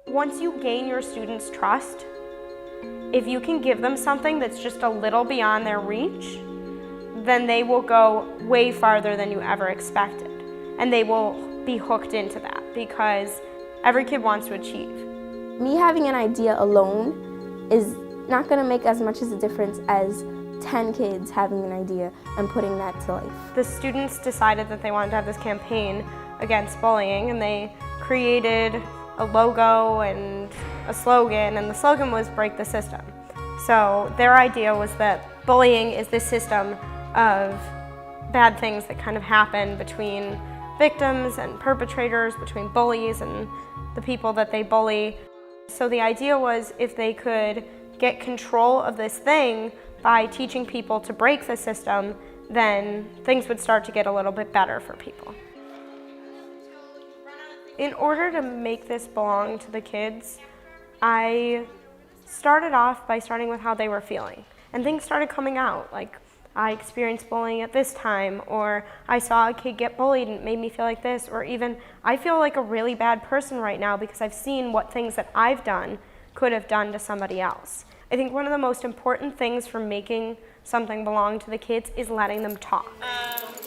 Once you gain your students' trust, if you can give them something that's just a little beyond their reach, then they will go way farther than you ever expected. And they will be hooked into that because every kid wants to achieve. Me having an idea alone is not going to make as much as a difference as 10 kids having an idea and putting that to life. The students decided that they wanted to have this campaign against bullying, and they created a logo and a slogan, and the slogan was "Break the System." So their idea was that bullying is this system of bad things that kind of happen between victims and perpetrators, between bullies and the people that they bully. So the idea was if they could get control of this thing by teaching people to break the system, then things would start to get a little bit better for people. In order to make this belong to the kids, I started off by starting with how they were feeling. And things started coming out, like I experienced bullying at this time, or I saw a kid get bullied and it made me feel like this, or even I feel like a really bad person right now because I've seen what things that I've done could have done to somebody else. I think one of the most important things for making something belong to the kids is letting them talk.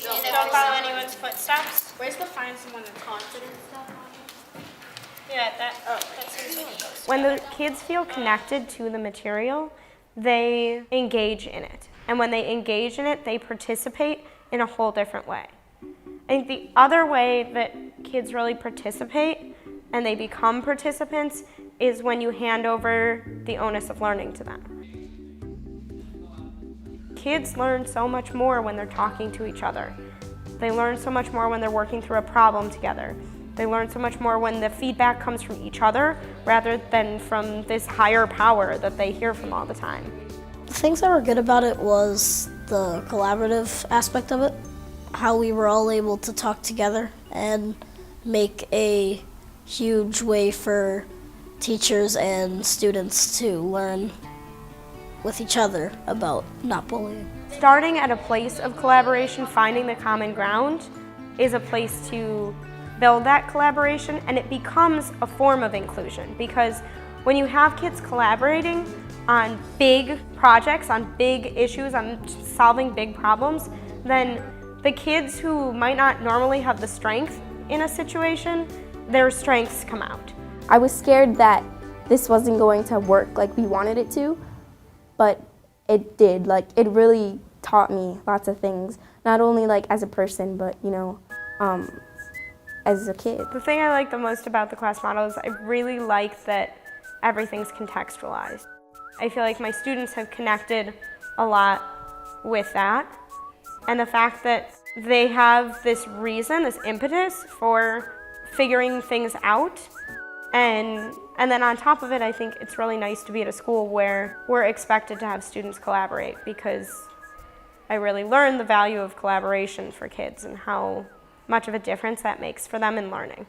Don't follow anyone's footsteps. Where's the find someone with confidence stuff on it? Yeah, that's usually what goes. When the kids feel connected to the material, they engage in it. And when they engage in it, they participate in a whole different way. I think the other way that kids really participate and they become participants is when you hand over the onus of learning to them. Kids learn so much more when they're talking to each other. They learn so much more when they're working through a problem together. They learn so much more when the feedback comes from each other rather than from this higher power that they hear from all the time. The things that were good about it was the collaborative aspect of it, how we were all able to talk together and make a huge way for teachers and students to learn with each other about not bullying. Starting at a place of collaboration, finding the common ground, is a place to build that collaboration, and it becomes a form of inclusion because when you have kids collaborating on big projects, on big issues, on solving big problems, then the kids who might not normally have the strength in a situation, their strengths come out. I was scared that this wasn't going to work like we wanted it to, but it did. Like, it really taught me lots of things, not only like as a person, but as a kid. The thing I like the most about the class model is I really like that everything's contextualized. I feel like my students have connected a lot with that, and the fact that they have this reason, this impetus for figuring things out. And then on top of it, I think it's really nice to be at a school where we're expected to have students collaborate because I really learned the value of collaboration for kids and how much of a difference that makes for them in learning.